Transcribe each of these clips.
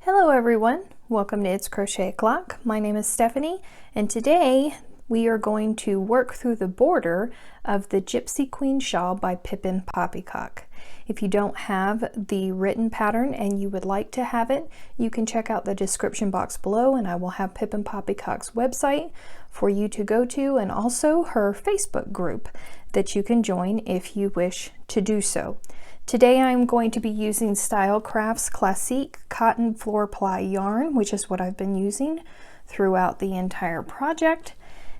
Hello everyone, welcome to It's Crochet O'Clock. My name is Stephanie and today we are going to work through the border of the Gypsy Queen Shawl by Pippin Poppycock. If you don't have the written pattern and you would like to have it, you can check out the description box below and I will have Pippin Poppycock's website for you to go to and also her Facebook group that you can join if you wish to do so. Today I'm going to be using Stylecraft's Classique Cotton Floor Ply yarn, which is what I've been using throughout the entire project.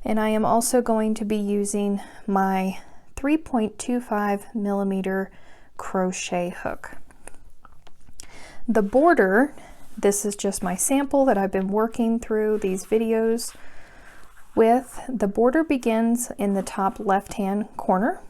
And I am also going to be using my 3.25 millimeter crochet hook. The border, this is just my sample that I've been working through these videos with. The border begins in the top left-hand corner.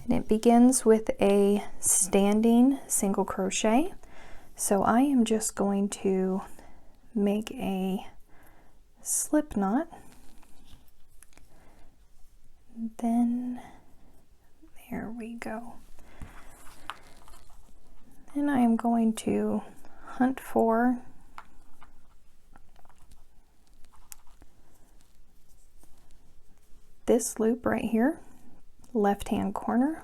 And it begins with a standing single crochet. So I am just going to make a slip knot. Then there we go. Then I am going to hunt for this loop right here. Left hand corner,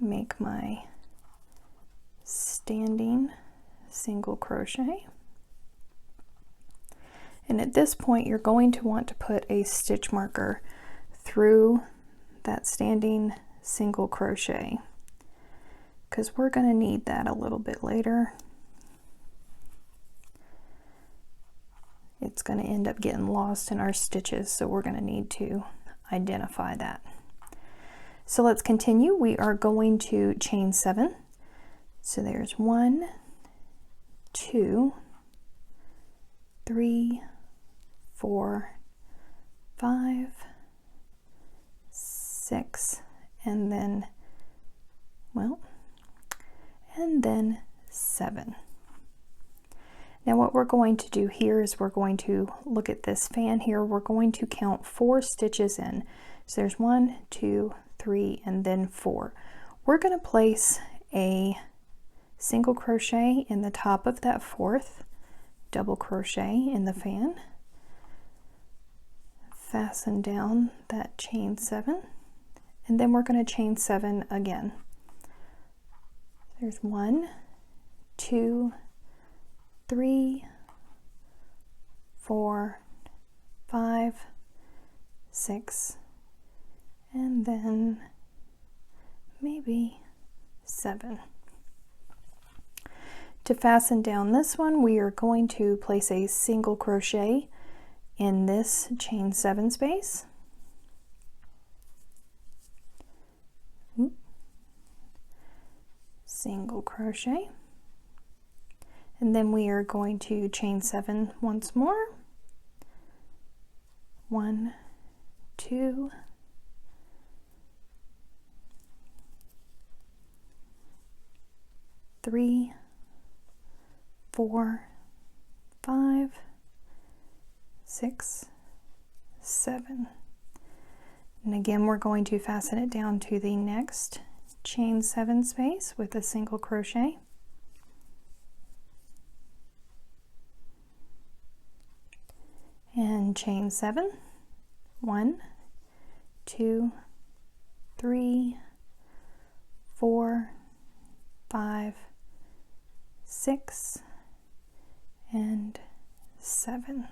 make my standing single crochet, and at this point you're going to want to put a stitch marker through that standing single crochet because we're going to need that a little bit later. It's going to end up getting lost in our stitches, so we're going to need to identify that. So let's continue. We are going to chain 7. So there's 1, 2, 3, 4, 5, 6, and then, well, and then 7. Now what we're going to do here is we're going to look at this fan here. We're going to count 4 stitches in. So there's 1, 2, 3, and then 4. We're going to place a single crochet in the top of that 4th, double crochet in the fan, fasten down that chain 7, and then we're going to chain 7 again. There's 1, 2, 3, 4, 5, 6, and then maybe 7. To fasten down this one, we are going to place a single crochet in this chain 7 space. Single crochet. And then we are going to chain 7 once more. 1, 2, 3, 4, 5, 6, 7. And again, we're going to fasten it down to the next chain 7 space with a single crochet. And chain 7, 1, 2, 3, 4, 5, 6, and 7.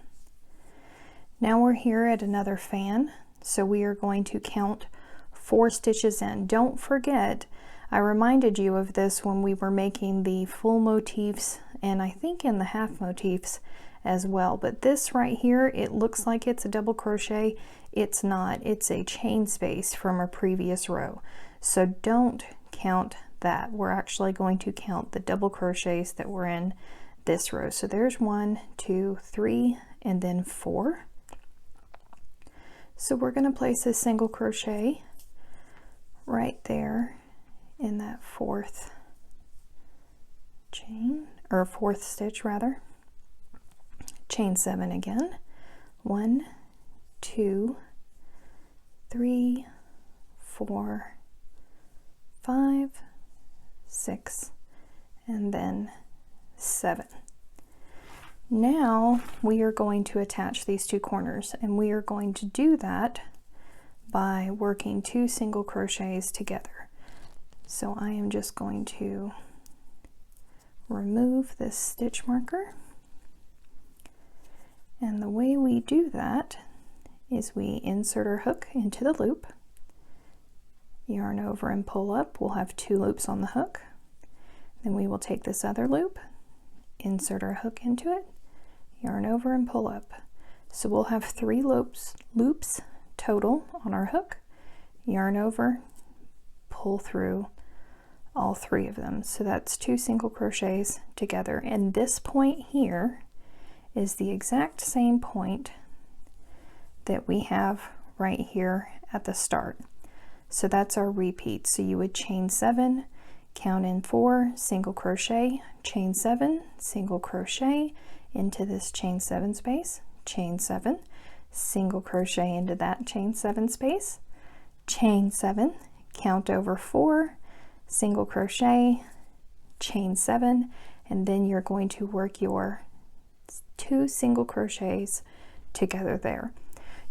Now we're here at another fan, so we are going to count 4 stitches in. Don't forget, I reminded you of this when we were making the full motifs and I think in the half motifs as well, but this right here, it looks like it's a double crochet. It's not. It's a chain space from a previous row, so don't count that. We're actually going to count the double crochets that were in this row. So there's 1, 2, 3, and then 4. So we're going to place a single crochet right there in that 4th chain, or 4th stitch rather. Chain 7 again. 1, 2, 3, 4, 5, 6, and then 7. Now we are going to attach these two corners, and we are going to do that by working 2 single crochets together. So I am just going to remove this stitch marker, and the way we do that is we insert our hook into the loop, yarn over and pull up. We'll have 2 loops on the hook. Then we will take this other loop, insert our hook into it, yarn over and pull up. So we'll have 3 loops total on our hook, yarn over, pull through all 3 of them. So that's 2 single crochets together, and this point here is the exact same point that we have right here at the start. So that's our repeat. So you would chain 7, count in 4, single crochet, chain 7, single crochet into this chain 7 space, chain 7, single crochet into that chain 7 space, chain 7, count over 4, single crochet, chain 7, and then you're going to work your 2 single crochets together there.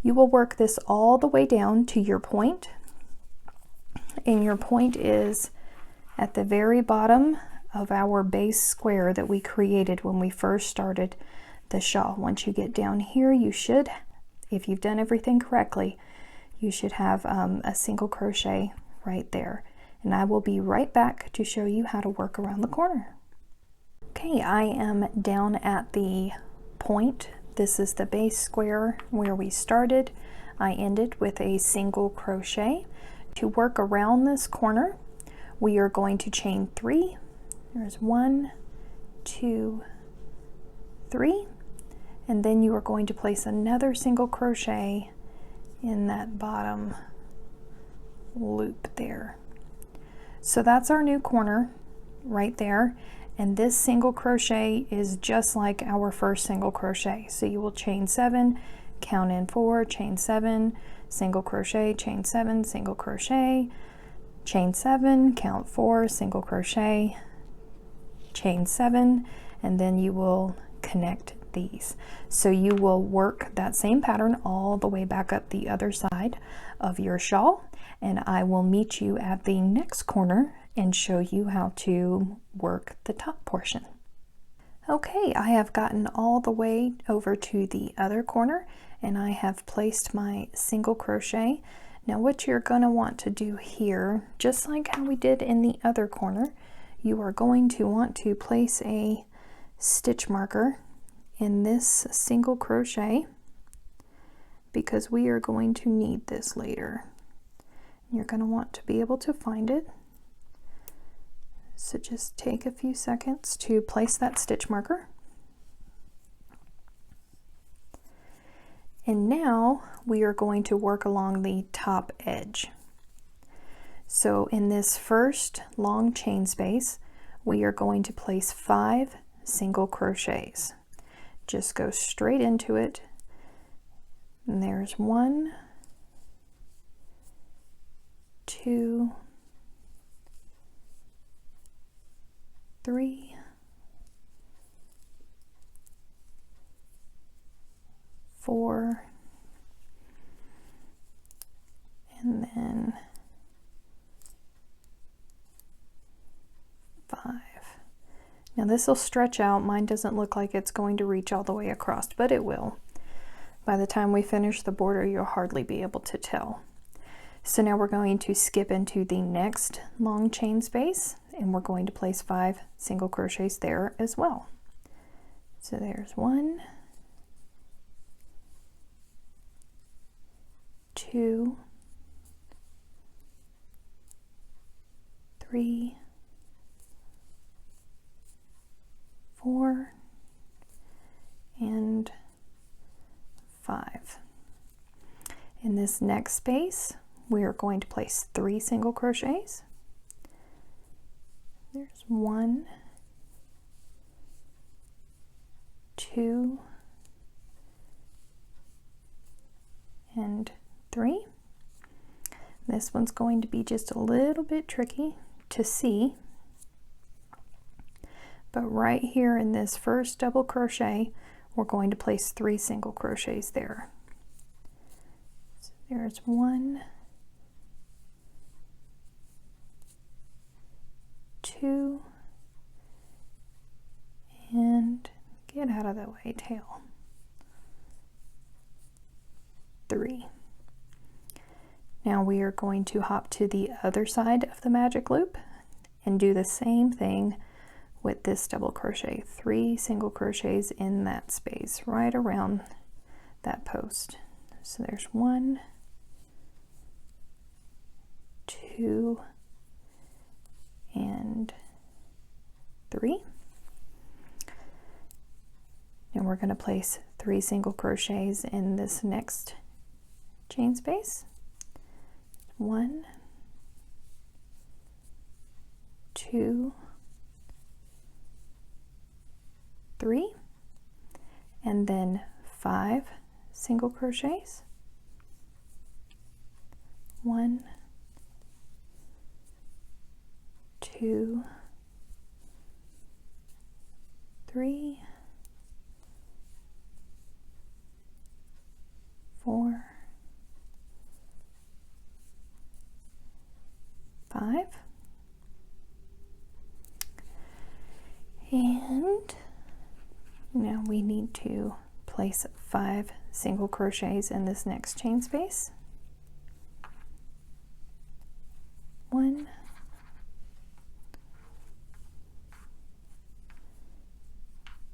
You will work this all the way down to your point, and your point is at the very bottom of our base square that we created when we first started the shawl. Once you get down here, you should, if you've done everything correctly, you should have a single crochet right there. And I will be right back to show you how to work around the corner. Okay, I am down at the point. This is the base square where we started. I ended with a single crochet. To work around this corner, we are going to chain 3. There's 1, 2, 3, and then you are going to place another single crochet in that bottom loop there. So that's our new corner right there, and this single crochet is just like our first single crochet. So you will chain 7, count in 4, chain 7, single crochet, chain 7, single crochet, chain 7, count 4, single crochet, chain 7, and then you will connect these. So you will work that same pattern all the way back up the other side of your shawl, and I will meet you at the next corner and show you how to work the top portion. Okay, I have gotten all the way over to the other corner, and I have placed my single crochet. Now what you're going to want to do here, just like how we did in the other corner, you are going to want to place a stitch marker in this single crochet, because we are going to need this later. You're going to want to be able to find it. So just take a few seconds to place that stitch marker. And now we are going to work along the top edge. So in this first long chain space, we are going to place 5 single crochets. Just go straight into it. And there's 1, 2, 3, 4, and then 5. Now this will stretch out. Mine doesn't look like it's going to reach all the way across, but it will. By the time we finish the border, you'll hardly be able to tell. So now we're going to skip into the next long chain space, and we're going to place 5 single crochets there as well. So there's 1, 2, 3, 4, and 5. In this next space, we are going to place 3 single crochets. There's 1, 2, and 3. This one's going to be just a little bit tricky to see, but right here in this first double crochet, we're going to place 3 single crochets there. So there's 1, 2, and get out of the way, tail, 3. Now we are going to hop to the other side of the magic loop and do the same thing with this double crochet. 3 single crochets in that space right around that post. So there's 1, 2, and 3. And we're going to place 3 single crochets in this next chain space. 1, 2, 3, and then 5 single crochets. 1, 2, 3, 4, 5, and now we need to place 5 single crochets in this next chain space. 1,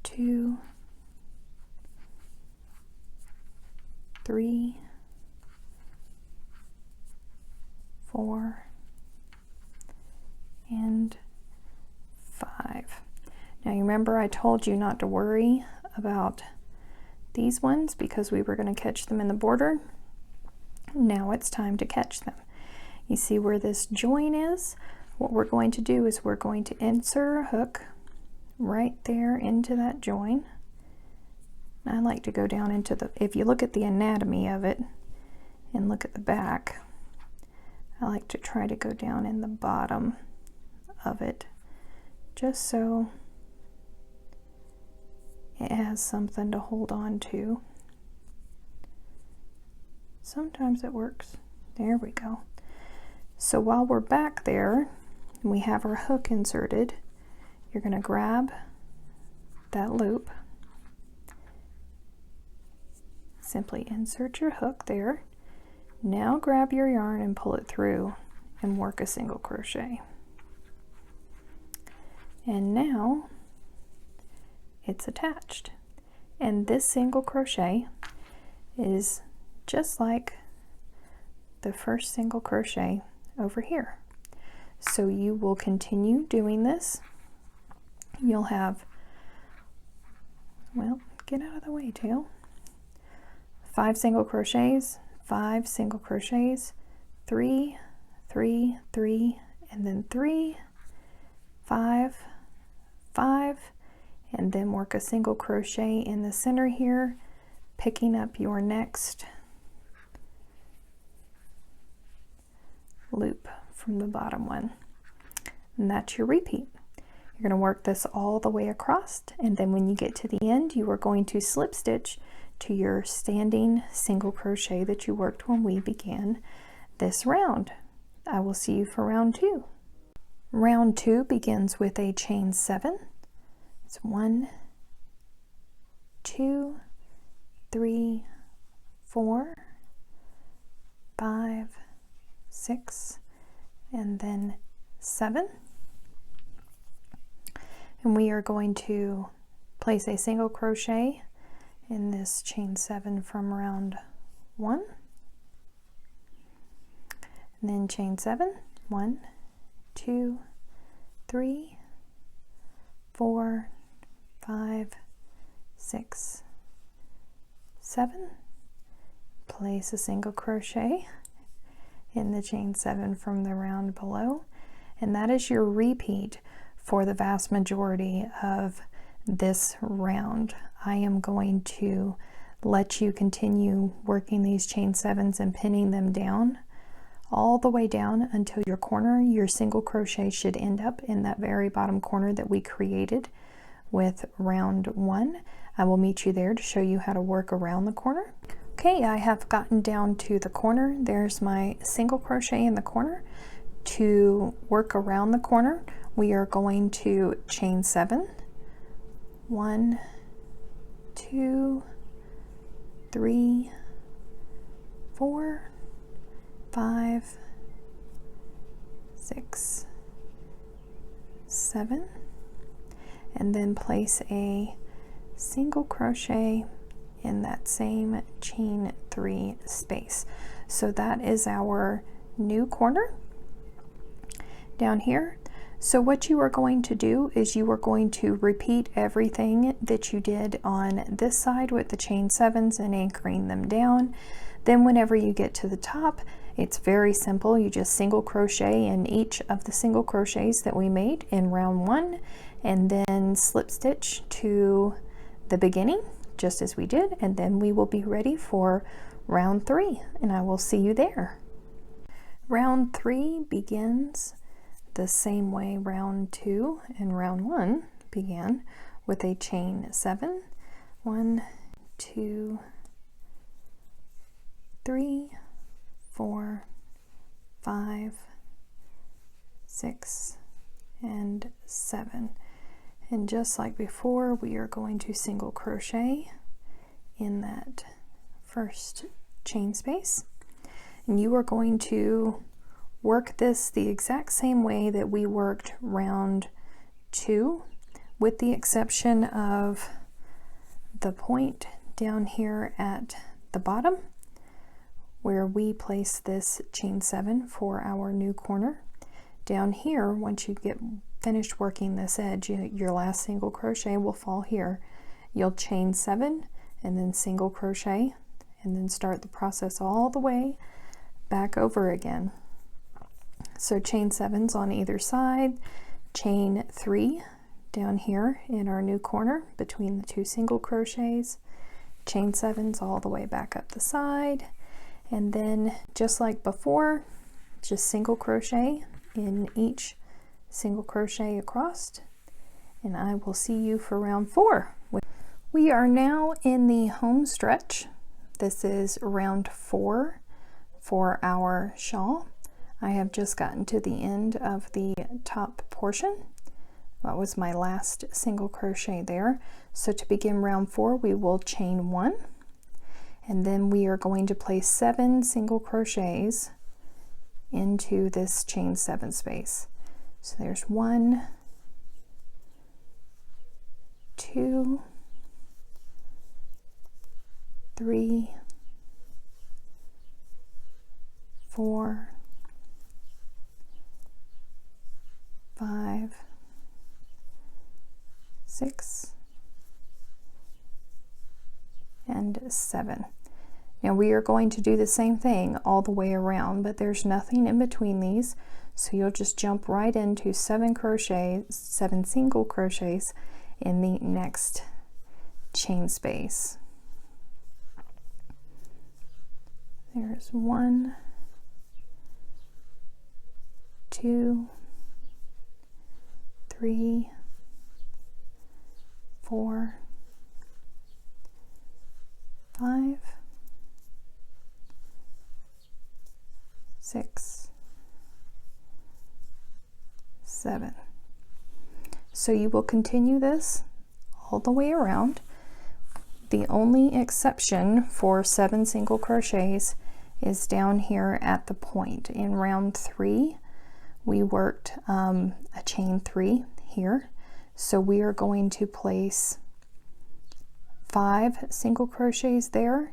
2, 3, 4, and 5. Now you remember I told you not to worry about these ones because we were going to catch them in the border. Now it's time to catch them. You see where this join is? What we're going to do is we're going to insert a hook right there into that join. I like to go down into the, if you look at the anatomy of it and look at the back, I like to try to go down in the bottom of it just so it has something to hold on to. Sometimes it works. There we go. So while we're back there and we have our hook inserted, you're going to grab that loop, simply insert your hook there. Now grab your yarn and pull it through and work a single crochet. And now it's attached. And this single crochet is just like the first single crochet over here. So you will continue doing this. You'll have, well, get out of the way, tail. 5 single crochets, 5 single crochets, 3, 3, 3, and then 3, 5, 5, and then work a single crochet in the center here, picking up your next loop from the bottom one. And that's your repeat. You're going to work this all the way across, and then when you get to the end, you are going to slip stitch to your standing single crochet that you worked when we began this round. I will see you for round 2. Round 2 begins with a chain 7. It's 1, 2, 3, 4, 5, 6, and then 7. And we are going to place a single crochet in this chain 7 from round 1, and then chain 7, 1, 2, 3, 4, 5, 6, 7. Place a single crochet in the chain 7 from the round below, and that is your repeat for the vast majority of this round. I am going to let you continue working these chain 7s and pinning them down all the way down until your corner, your single crochet should end up in that very bottom corner that we created with round 1. I will meet you there to show you how to work around the corner. Okay, I have gotten down to the corner. There's my single crochet in the corner. To work around the corner, we are going to chain 7. 1, 2, 3, 4, 5, 6, 7, and then place a single crochet in that same chain 3 space. So that is our new corner down here. So what you are going to do is you are going to repeat everything that you did on this side with the chain 7s and anchoring them down. Then whenever you get to the top, it's very simple. You just single crochet in each of the single crochets that we made in round 1, and then slip stitch to the beginning just as we did, and then we will be ready for round 3, and I will see you there. Round 3 begins the same way round 2 and round 1 began, with a chain 7. 1, 2, 3, 4, 5, 6, and 7. And just like before, we are going to single crochet in that first chain space, and you are going to work this the exact same way that we worked round 2, with the exception of the point down here at the bottom where we place this chain 7 for our new corner. Down here, once you get finished working this edge, your last single crochet will fall here. You'll chain 7 and then single crochet, and then start the process all the way back over again. So chain 7s on either side, chain 3 down here in our new corner between the 2 single crochets, chain 7s all the way back up the side, and then just like before, just single crochet in each single crochet across, and I will see you for round 4. We are now in the home stretch. This is round 4 for our shawl. I have just gotten to the end of the top portion. That was my last single crochet there. So to begin round 4, we will chain 1, and then we are going to place 7 single crochets into this chain 7 space. So there's 1, 2, 3, 4, 5, 6, and 7. Now we are going to do the same thing all the way around, but there's nothing in between these, so you'll just jump right into 7 single crochets in the next chain space. There's 1, 2, 3, 4, 5, 6, 7. So you will continue this all the way around. The only exception for 7 single crochets is down here at the point. In round 3, we worked a chain 3 here. So we are going to place 5 single crochets there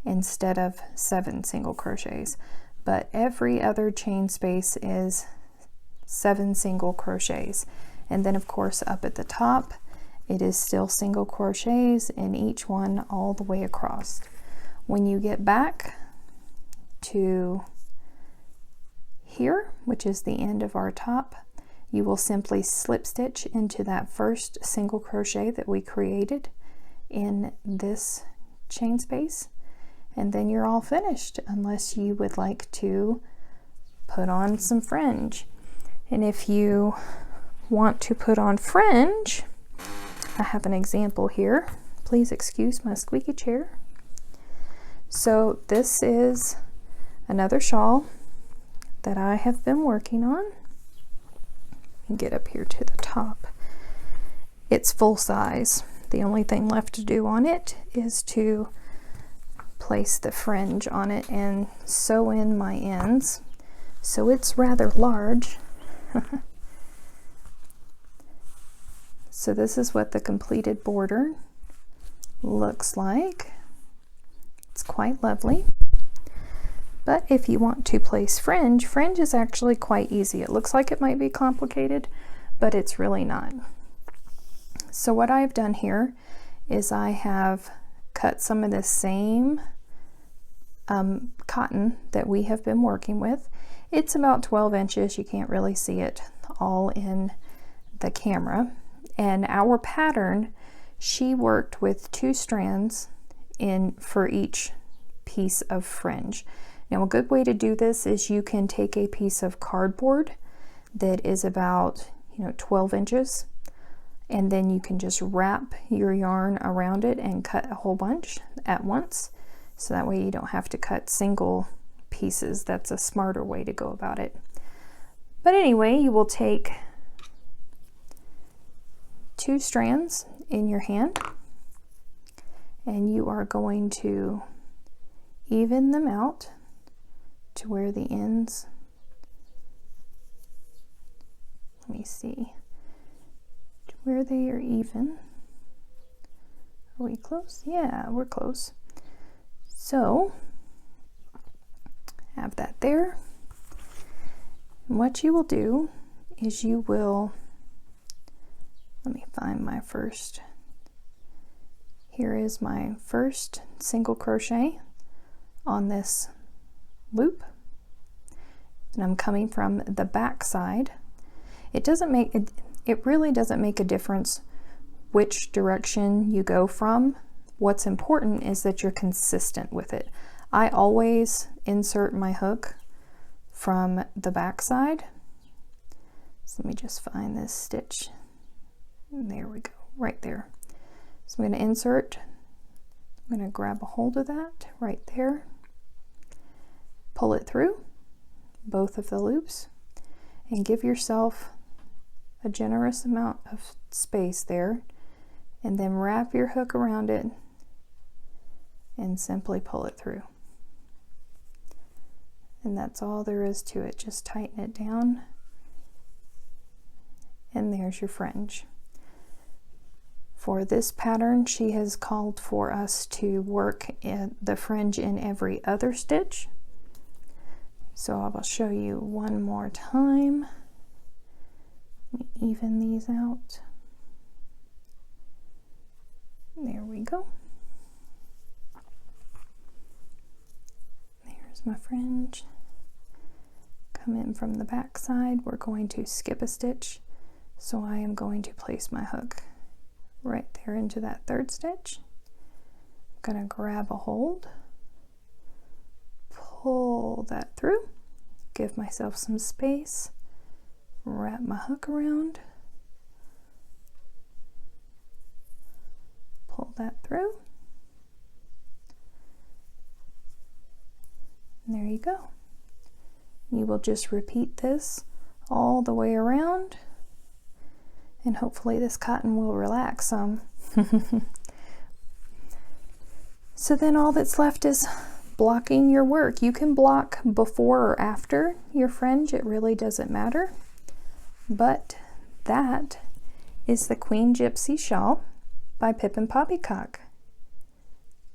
instead of 7 single crochets. But every other chain space is 7 single crochets. And then of course up at the top, it is still single crochets in each one all the way across. When you get back to here, which is the end of our top, you will simply slip stitch into that first single crochet that we created in this chain space, and then you're all finished, unless you would like to put on some fringe. And if you want to put on fringe, I have an example here. Please excuse my squeaky chair. So this is another shawl that I have been working on. Get up here to the top. It's full size. The only thing left to do on it is to place the fringe on it and sew in my ends. So it's rather large. So this is what the completed border looks like. It's quite lovely. But if you want to place fringe, fringe is actually quite easy. It looks like it might be complicated, but it's really not. So what I've done here is I have cut some of the same cotton that we have been working with. It's about 12 inches. You can't really see it all in the camera. And our pattern, she worked with 2 strands for each piece of fringe. Now a good way to do this is you can take a piece of cardboard that is about 12 inches, and then you can just wrap your yarn around it and cut a whole bunch at once. So that way you don't have to cut single pieces. That's a smarter way to go about it. But anyway, you will take 2 strands in your hand and you are going to even them out to where the ends, let me see, to where they are even. Are we close? Yeah, we're close. So have that there. And what you will do is you will, let me find my first, here is my first single crochet on this loop, and I'm coming from the back side. It really doesn't make a difference which direction you go from. What's important is that you're consistent with it. I always insert my hook from the back side. So let me just find this stitch. There we go, right there. So I'm going to insert, I'm going to grab a hold of that right there, pull it through both of the loops, and give yourself a generous amount of space there, and then wrap your hook around it and simply pull it through. And that's all there is to it. Just tighten it down, and there's your fringe. For this pattern, she has called for us to work the fringe in every other stitch. So I will show you one more time. Let me even these out. There we go. There's my fringe. Come in from the back side. We're going to skip a stitch. So I am going to place my hook right there into that 3rd stitch. I'm going to grab a hold, pull that through, give myself some space, wrap my hook around, pull that through, and there you go. You will just repeat this all the way around, and hopefully this cotton will relax some. So then all that's left is blocking your work. You can block before or after your fringe, it really doesn't matter. But that is the Queen Gypsy Shawl by Pippin Poppycock.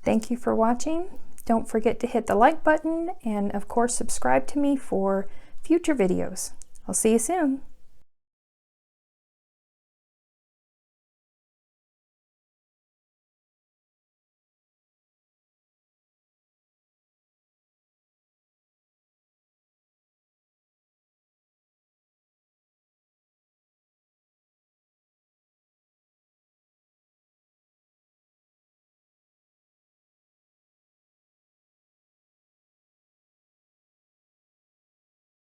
Thank you for watching. Don't forget to hit the like button and of course subscribe to me for future videos. I'll see you soon.